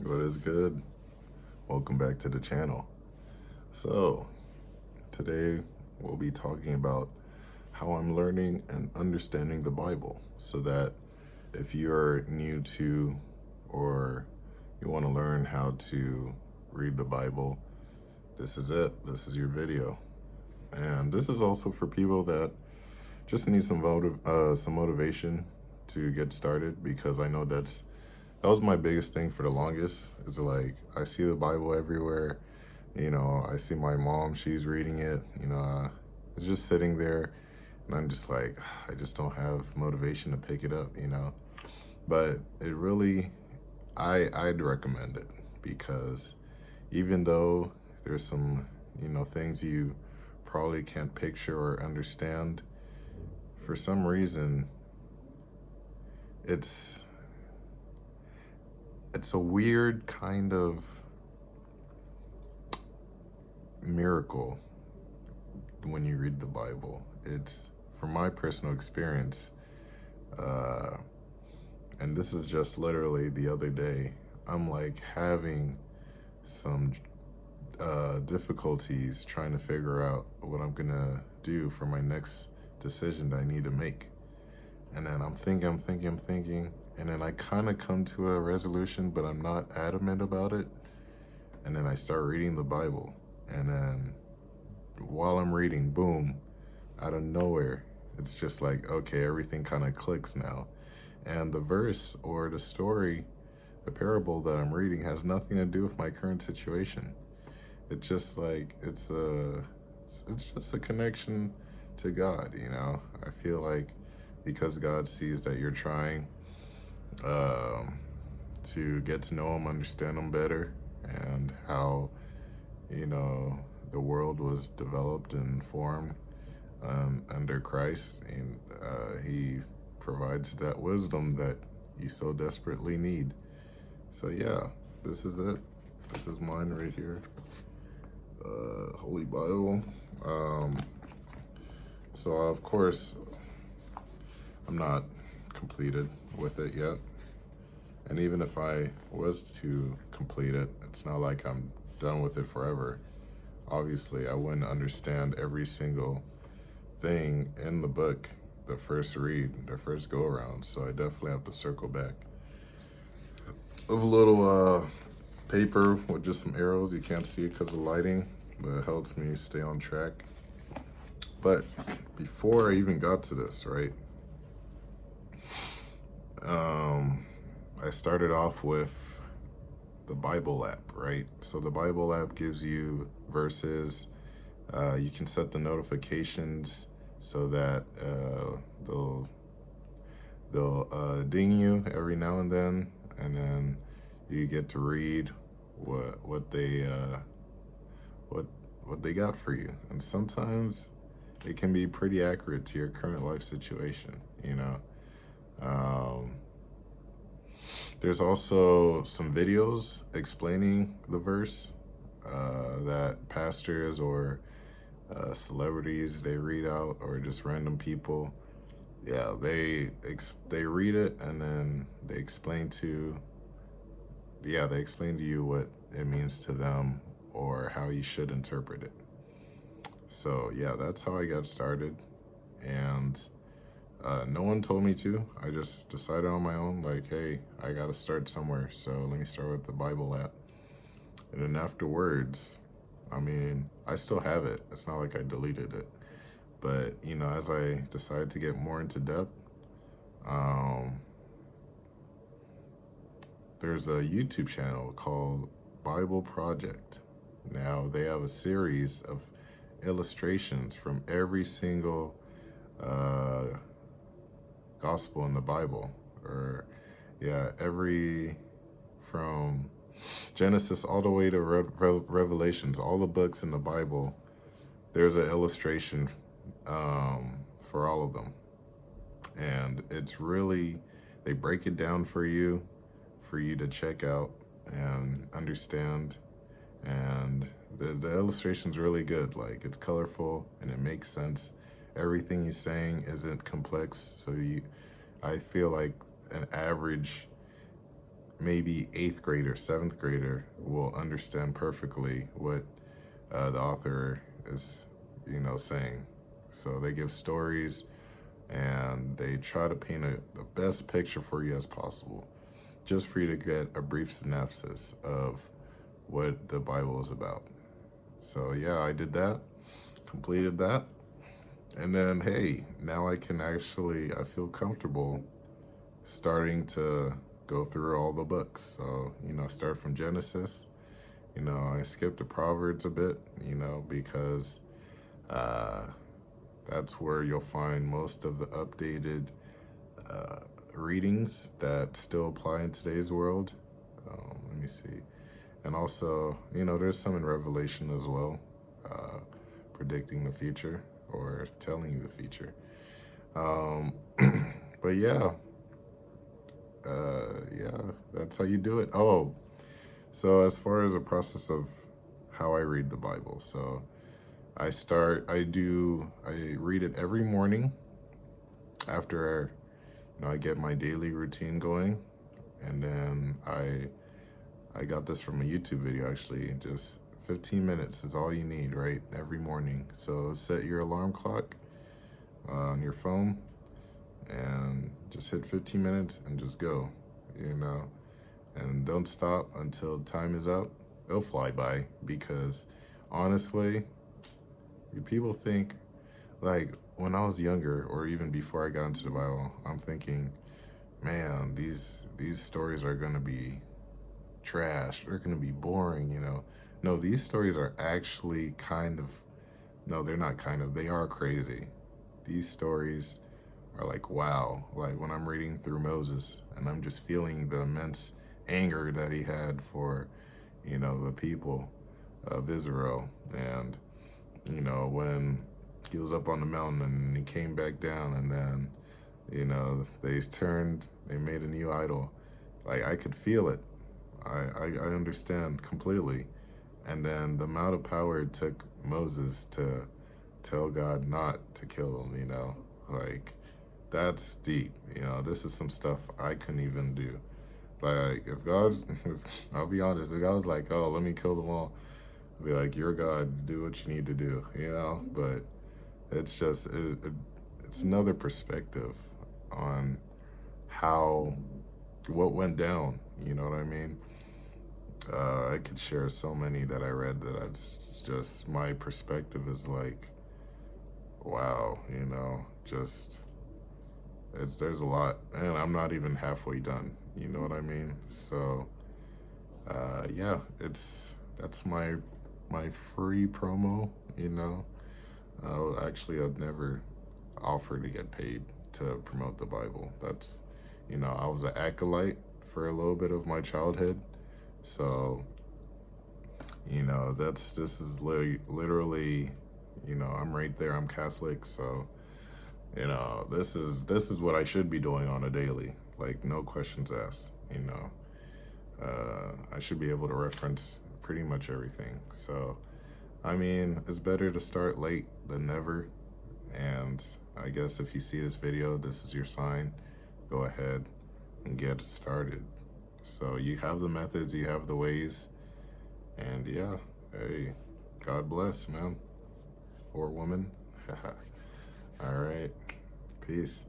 What is good? Welcome back to the channel. So, today we'll be talking about how I'm learning and understanding the Bible so that if you're new to or you want to learn how to read the Bible, this is it. This is your video. And this is also for people that just need some motivation to get started, because I know that was my biggest thing for the longest. It's like I see the Bible everywhere. I see my mom, she's reading it. It's just sitting there, and I'm just like, I just don't have motivation to pick it up. But it really, I'd recommend it, because even though there's some, things you probably can't picture or understand, for some reason, it's it's a weird kind of miracle when you read the Bible. It's, from my personal experience, uh, and this is just literally the other day, I'm like having some difficulties trying to figure out what I'm gonna do for my next decision that I need to make. And then I'm thinking, and then I kind of come to a resolution, but I'm not adamant about it. And then I start reading the Bible. And then while I'm reading, boom, out of nowhere, it's just like, okay, everything kind of clicks now. And the verse or the story, the parable that I'm reading has nothing to do with my current situation. It's just like, it's just a connection to God. I feel like because God sees that you're trying um, to get to know Him, understand Him better, and how, you know, the world was developed and formed under Christ, and He provides that wisdom that you so desperately need. So yeah, this is it. This is mine right here. Holy Bible. Um, so of course, I'm not completed with it yet. And even if I was to complete it, it's not like I'm done with it forever. Obviously, I wouldn't understand every single thing in the book the first read, the first go around. So I definitely have to circle back. Of a little paper with just some arrows. You can't see it because of lighting, but it helps me stay on track. But before I even got to this, right, um, I started off with the Bible app, right? So the Bible app gives you verses. You can set the notifications so that they'll ding you every now and then you get to read what they what what they got for you. And sometimes it can be pretty accurate to your current life situation. Um, there's also some videos explaining the verse that pastors or celebrities they read out, or just random people. Yeah, they read it, and then they explain to you what it means to them or how you should interpret it. So yeah, that's how I got started, and no one told me to. I just decided on my own, like, hey, I gotta start somewhere, so let me start with the Bible app. And then afterwards, I mean, I still have it. It's not like I deleted it. But, as I decided to get more into depth, um, there's a YouTube channel called Bible Project. Now, they have a series of illustrations from every single uh, gospel in the Bible. Or, yeah, from Genesis all the way to Revelations, all the books in the Bible, there's an illustration for all of them. And it's really, they break it down for you to check out and understand. And the illustration's really good. Like, it's colorful and it makes sense. Everything he's saying isn't complex. So I feel like an average maybe 8th grader, 7th grader will understand perfectly what the author is, saying. So they give stories and they try to paint the best picture for you as possible, just for you to get a brief synopsis of what the Bible is about. So yeah, I did that, completed that, and then hey, now I feel comfortable starting to go through all the books. So, start from Genesis. I skipped the Proverbs a bit, because uh, that's where you'll find most of the updated uh, readings that still apply in today's world. Let me see. And also, there's some in Revelation as well, uh, predicting the future or telling you the future. Um, but yeah, that's how you do it. Oh, so as far as the process of how I read the Bible, so I read it every morning after, I get my daily routine going, and then I got this from a YouTube video actually. Just 15 minutes is all you need, right? Every morning. So set your alarm clock on your phone and just hit 15 minutes and just go, and don't stop until time is up. It'll fly by because honestly, people think, like, when I was younger or even before I got into the Bible, I'm thinking, man, these stories are gonna be trash. They're gonna be boring. No, these stories are actually no, they're not they are crazy. These stories are like, wow. Like when I'm reading through Moses and I'm just feeling the immense anger that he had for, the people of Israel. And, when he was up on the mountain and he came back down and then, they made a new idol. Like I could feel it. I understand completely. And then the amount of power it took Moses to tell God not to kill him, like that's deep. This is some stuff I couldn't even do. Like if I'll be honest, if God was like, oh, let me kill them all, I'd be like, you're God, do what you need to do, But it's just, it's another perspective on what went down, you know what I mean? I could share so many that I read that it's just my perspective is like, wow, just there's a lot, and I'm not even halfway done. You know what I mean? So, yeah, that's my free promo. Actually, I'd never offer to get paid to promote the Bible. That's, I was an acolyte for a little bit of my childhood. So, this is literally, I'm right there. I'm Catholic, so this is what I should be doing on a daily. Like no questions asked. I should be able to reference pretty much everything. So, I mean, it's better to start late than never. And I guess if you see this video, this is your sign. Go ahead and get started. So you have the methods, you have the ways, and yeah, hey, God bless, man, or woman. All right, peace.